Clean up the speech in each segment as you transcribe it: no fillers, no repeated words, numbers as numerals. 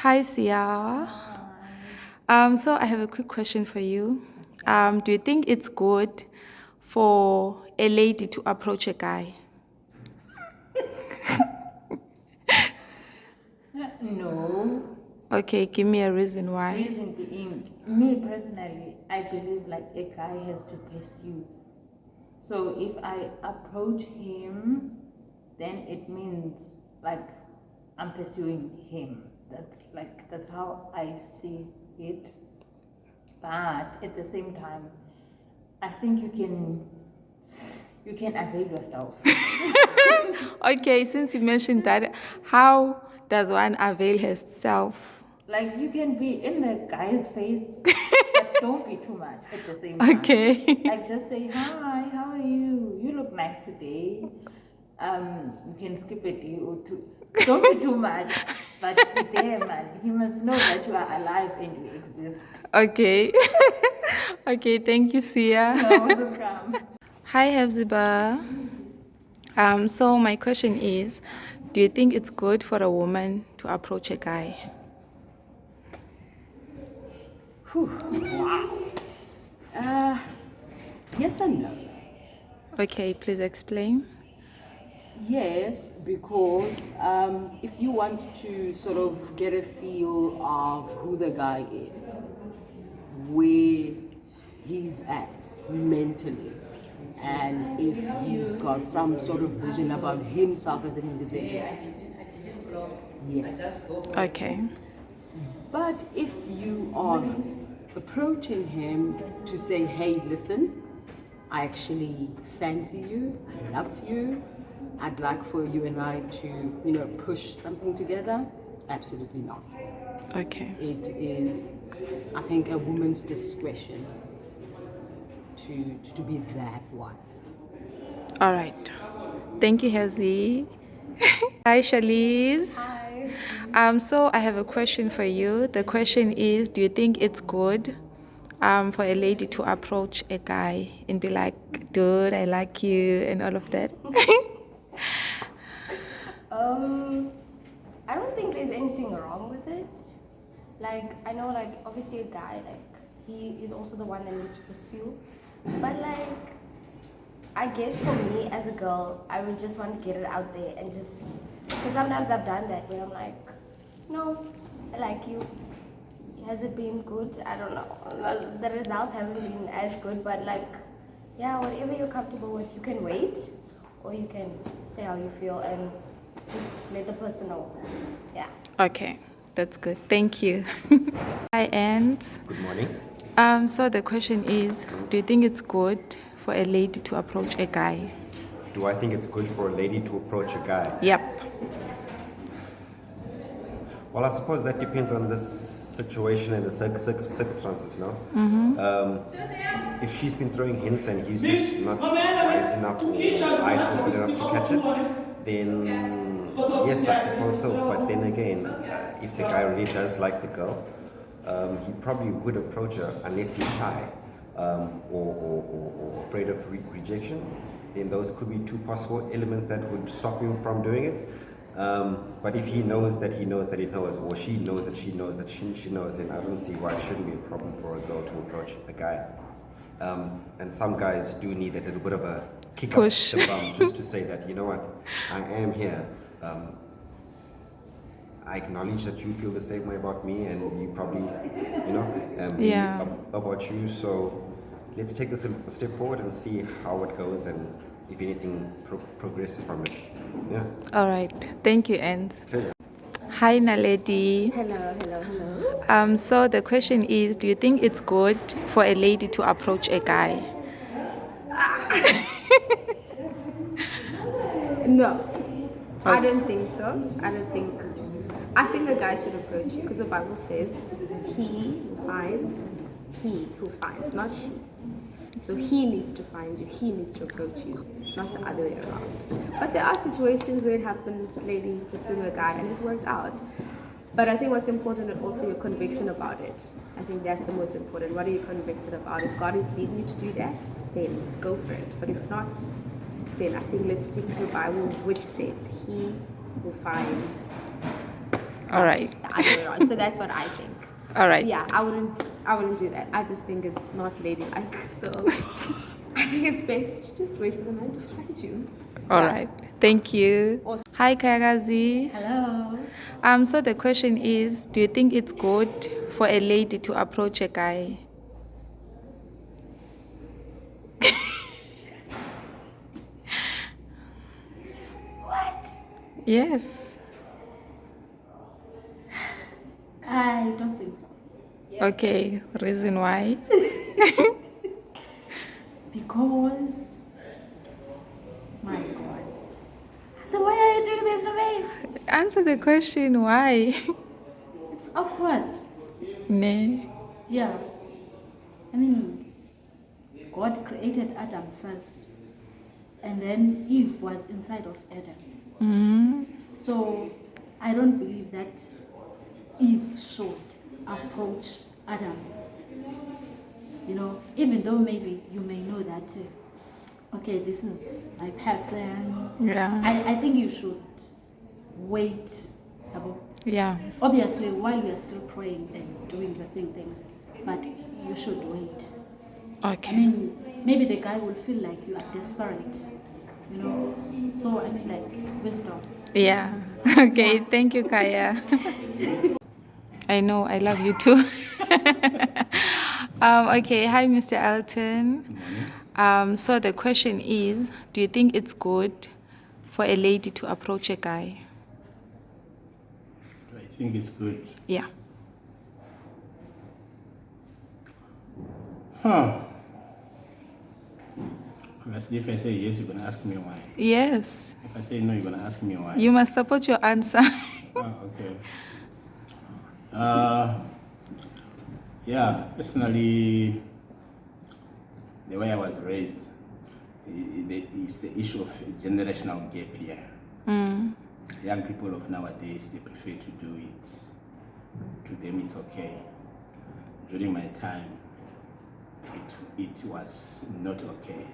Hi, Sia. So I have a quick question for you. Do you think it's good for a lady to approach a guy? No. Okay, give me a reason why. Reason being, me personally, I believe like a guy has to pursue. So if I approach him, then it means like I'm pursuing him. That's how I see it. But at the same time, I think you can avail yourself. Okay, since you mentioned that, how does one avail herself? Like you can be in the guy's face, but don't be too much at the same time. Okay. Like just say, hi, how are you? You look nice today. You can skip a day or two. Don't be too much, but be there, man. He must know that you are alive and you exist. Okay. Okay, thank you, Sia. No, welcome. Hi, Hepzibah. So my question is, do you think it's good for a woman to approach a guy? Yes and no. Okay, please explain. Yes, because if you want to sort of get a feel of who the guy is, where he's at mentally, and if he's got some sort of vision about himself as an individual, yes. Okay. But if you are approaching him to say, hey, listen, I actually fancy you, I love you, I'd like for you and I to, push something together, absolutely not. Okay. It is, I think, a woman's discretion to be that wise. All right. Thank you, Hazy. Hi, Shaliz. Hi. So I have a question for you. The question is, do you think it's good for a lady to approach a guy and be like, dude, I like you, and all of that? I don't think there's anything wrong with it. Like, I know, like, obviously a guy, like, he is also the one that needs to pursue. But, like, I guess for me as a girl, I would just want to get it out there and just, because sometimes I've done that where I'm like, no, I like you. Has it been good? I don't know. The results haven't been as good, but like, yeah, whatever you're comfortable with, you can wait or you can say how you feel and just let the person know. Yeah. Okay, that's good. Thank you. Hi, Ant. Good morning. So the question is, do you think it's good for a lady to approach a guy? Do I think it's good for a lady to approach a guy? Yep. Well, I suppose that depends on the situation and the circumstances, no? If she's been throwing hints and he's just not wise enough or eyes open enough to catch it, then yes, I suppose so. But then again, if the guy really does like the girl, he probably would approach her unless he's shy or afraid of rejection. Then those could be two possible elements that would stop him from doing it. But if he knows that he knows that he knows, or she knows that she knows that she knows, then I don't see why it shouldn't be a problem for a girl to approach a guy. And some guys do need a little bit of a kick Push. up the bum just to say that, you know what, I am here. I acknowledge that you feel the same way about me, and you probably, me Yeah. about you. So let's take this a step forward and see how it goes, and if anything progresses from it. Yeah. All right. Thank you, Ant. Okay. Hi, Naledi. Hello. So the question is, do you think it's good for a lady to approach a guy? No, I don't think so. I think a guy should approach you because the Bible says he who finds, not she. So he needs to find you, he needs to approach you, not the other way around. But there are situations where it happened, lady pursuing a guy and it worked out. But I think what's important is also your conviction about it. I think that's the most important. What are you convicted about? If God is leading you to do that, then go for it. But if not, then I think let's stick to the Bible, which says he who finds All not right. the other way around. So that's what I think. All right. Yeah, I wouldn't do that. I just think it's not ladylike. So I think it's best to just wait for the man to find you. All Yeah. right. Thank you. Awesome. Hi, Kagazi. Hello. So the question is, do you think it's good for a lady to approach a guy? What? Yes. I don't think so. Okay. Reason why? Because, my God. So why are you doing this to me? Answer the question why. It's awkward. Ne. Yeah. I mean, God created Adam first, and then Eve was inside of Adam. Mm. So I don't believe that Eve should approach Adam. You know, even though maybe you may know that, okay, this is my person. Yeah. I think you should wait. Yabo. Yeah. Obviously, while you are still praying and doing your thing, but you should wait. Okay. I mean, maybe the guy will feel like you are desperate, you know. So I mean, like wisdom. Yeah. Okay. Thank you, Kaya. I know. I love you too. Okay. Hi, Mr. Elton. So the question is, do you think it's good for a lady to approach a guy? I think it's good. Yeah. Huh. Obviously, if I say yes, you're going to ask me why. Yes. If I say no, you're going to ask me why. You must support your answer. Oh, okay. Yeah, personally, the way I was raised, is the issue of generational gap here. Young people of nowadays, they prefer to do it. To them, it's okay. During my time, it was not okay.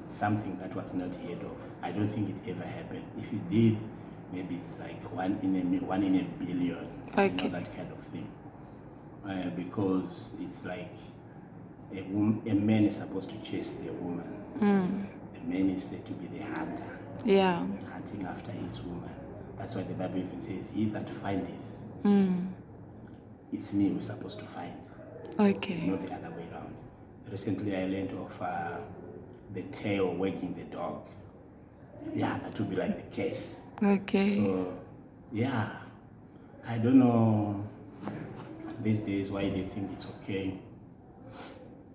Something that was not heard of. I don't think it ever happened. If it did, maybe it's like one in a billion. Okay. You know, that kind of thing. Because it's like a man is supposed to chase the woman. The man is said to be the hunter, Yeah. hunting after his woman. That's why the Bible even says, "He that findeth, it's me who's supposed to find." Okay. Not the other way around. Recently, I learned of the tail wagging the dog. Yeah, that would be like the case. Okay. So, yeah, I don't know these days why they think it's okay.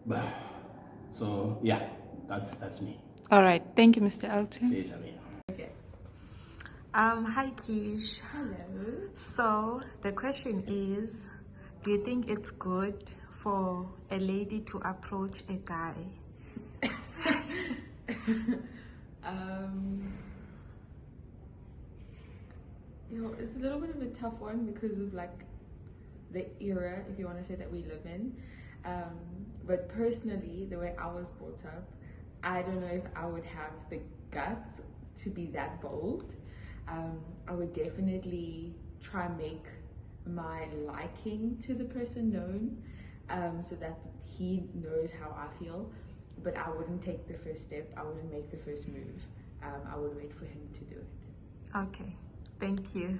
But, so, yeah, that's me. All right. Thank you, Mr. Elton. Pleasure, me. Hi, Kish. Hello. So the question is, do you think it's good for a lady to approach a guy? It's a little bit of a tough one because of like the era, if you want to say, that we live in. But personally, the way I was brought up, I don't know if I would have the guts to be that bold. I would definitely try and make my liking to the person known, so that he knows how I feel, but I wouldn't take the first step. I wouldn't make the first move. I would wait for him to do it. Okay. Thank you.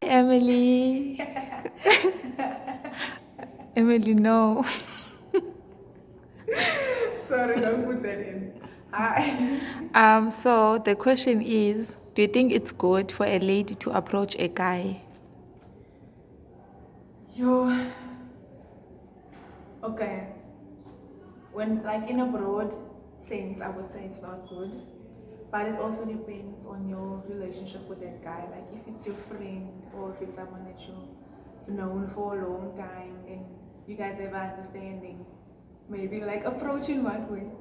Emily. Emily, no. Sorry, don't put that in. Hi. So the question is, do you think it's good for a lady to approach a guy? Okay. When, like, in a broad sense, I would say it's not good. But it also depends on your relationship with that guy. Like, if it's your friend or if it's someone that you've known for a long time and you guys have an understanding, maybe like approach in what way?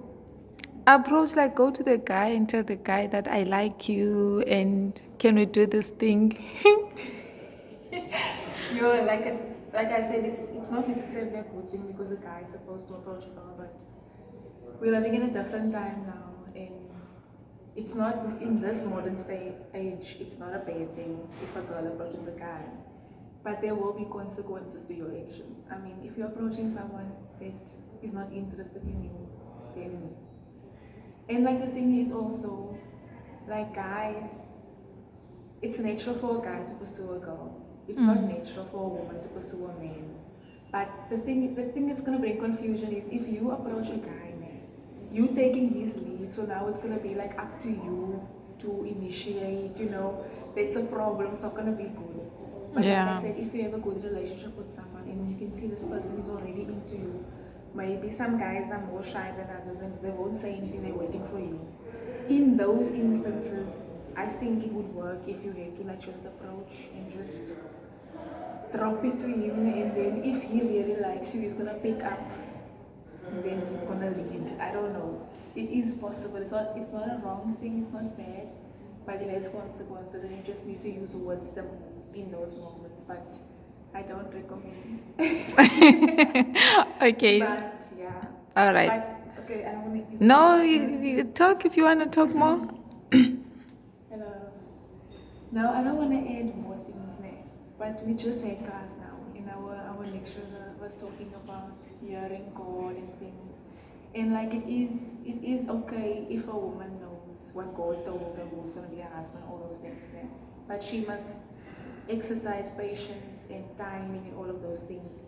Approach, like, go to the guy and tell the guy that I like you and can we do this thing? You're like I said, it's not necessarily a good thing because a guy is supposed to approach a girl, but we're living in a different time now, and it's not in this modern age. It's not a bad thing if a girl approaches a guy. but there will be consequences to your actions. I mean, if you're approaching someone that is not interested in you, then, and like the thing is also, like guys, it's natural for a guy to pursue a girl. It's not natural for a woman to pursue a man. But the thing that's gonna bring confusion is if you approach a guy, man, you taking his lead, so now it's gonna be like up to you to initiate, you know, that's a problem, it's not gonna be good. But like I said, if you have a good relationship with someone and you can see this person is already into you, maybe some guys are more shy than others and they won't say anything, they're waiting for you. In those instances, I think it would work if you had to like just approach and just drop it to him, and then if he really likes you, he's gonna pick up and then he's gonna lead. I don't know. It is possible. It's not a wrong thing, it's not bad, but it has consequences and you just need to use wisdom in those moments. But I don't recommend. Okay. But yeah. All right. But okay, I don't want to. No, you talk if you want to talk more. Hello. No, I don't want to add more things now. But we just had class now. In our lecturer was talking about hearing God and things. And like it is okay if a woman knows what God told her who's gonna be her husband, all those things. Yeah. But she must exercise patience and timing and all of those things.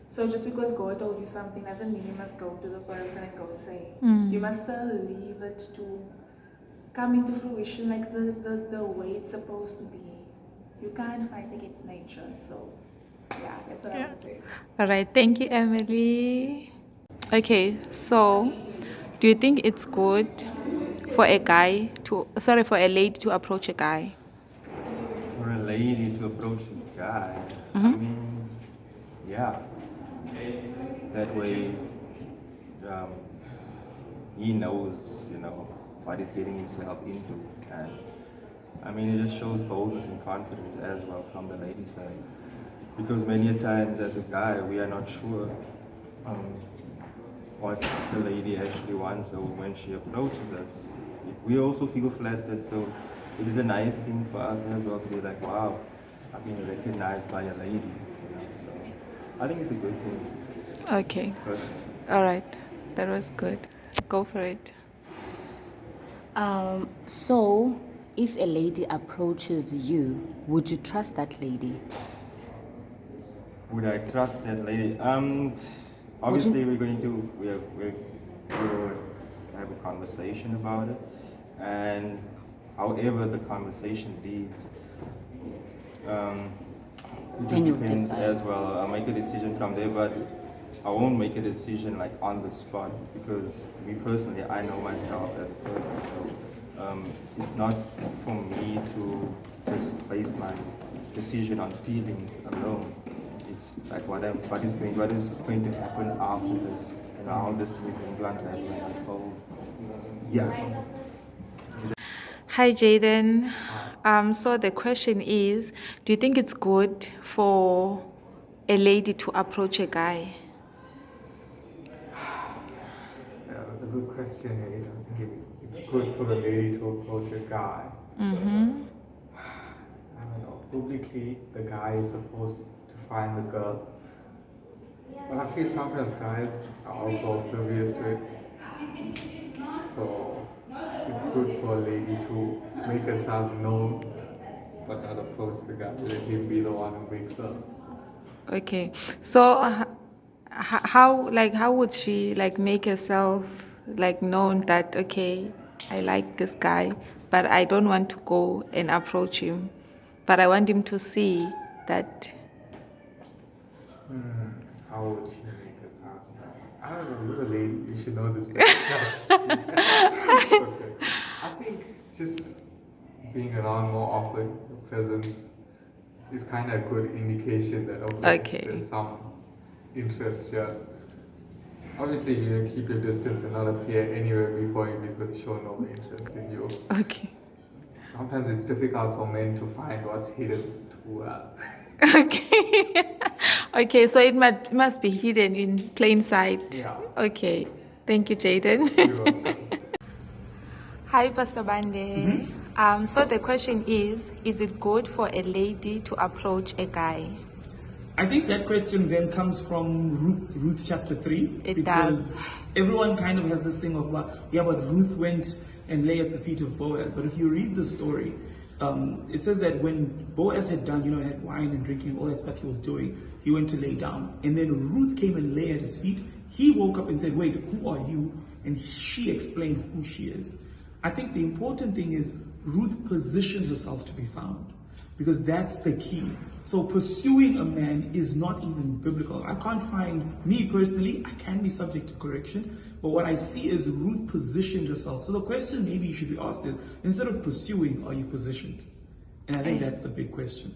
So just because God told you something doesn't mean you must go to the person and go say. You must still leave it to come into fruition like the way it's supposed to be. You can't fight against nature. So yeah, that's what I would say. All right. Thank you, Emily. Okay. So, do you think it's good for a lady to approach a guy? For a lady to approach a guy, I mean, yeah. That way, he knows, you know, what he's getting himself into. And I mean, it just shows boldness and confidence as well from the lady side. Because many a times as a guy, we are not sure what the lady actually wants. So when she approaches us, we also feel flattered. So it is a nice thing for us as well to be like, wow, I've been recognized by a lady. You know? So I think it's a good thing. Okay. All right. That was good. Go for it. So, if a lady approaches you, would you trust that lady? Would I trust that lady? Obviously we'll have a conversation about it, and however the conversation leads, it just depends as well. I'll make a decision from there, but I won't make a decision like on the spot, because me personally, I know myself as a person, so it's not for me to just base my decision on feelings alone. It's like what is going to happen after this, and how this thing is going to unravel and unfold. Yeah. Hi, Jaden. So the question is, do you think it's good for a lady to approach a guy? Yeah, that's a good question. I think it's good for a lady to approach a guy. I don't know. Publicly, the guy is supposed to find the girl. But I feel sometimes guys are also oblivious to it. So it's good for a lady to make herself known, but not approach the guy. Let him be the one who makes her. Okay. So how would she like make herself like known that, okay, I like this guy, but I don't want to go and approach him, but I want him to see that. How would she make herself known? I don't know. You're a lady. You should know this better. Okay. I think just being around more often, your presence is kind of a good indication that there's some interest here. Obviously, you're going to keep your distance and not appear anywhere before him. He's going to show no interest in you. Okay. Sometimes it's difficult for men to find what's hidden too well. Okay. Okay, so it must be hidden in plain sight. Yeah. Okay. Thank you, Jaden. You're welcome. Hi, Pastor Bande. So the question is it good for a lady to approach a guy? I think that question then comes from Ruth chapter 3. It because does. everyone kind of has this thing of, yeah, but Ruth went and lay at the feet of Boaz. But if you read the story, it says that when Boaz had done, had wine and drinking, all that stuff he was doing, he went to lay down. And then Ruth came and lay at his feet. He woke up and said, wait, who are you? And she explained who she is. I think the important thing is Ruth positioned herself to be found, because that's the key. So pursuing a man is not even biblical. I can't find, me personally, I can be subject to correction, but what I see is Ruth positioned herself. So the question maybe you should be asked is, instead of pursuing, are you positioned? And I think that's the big question.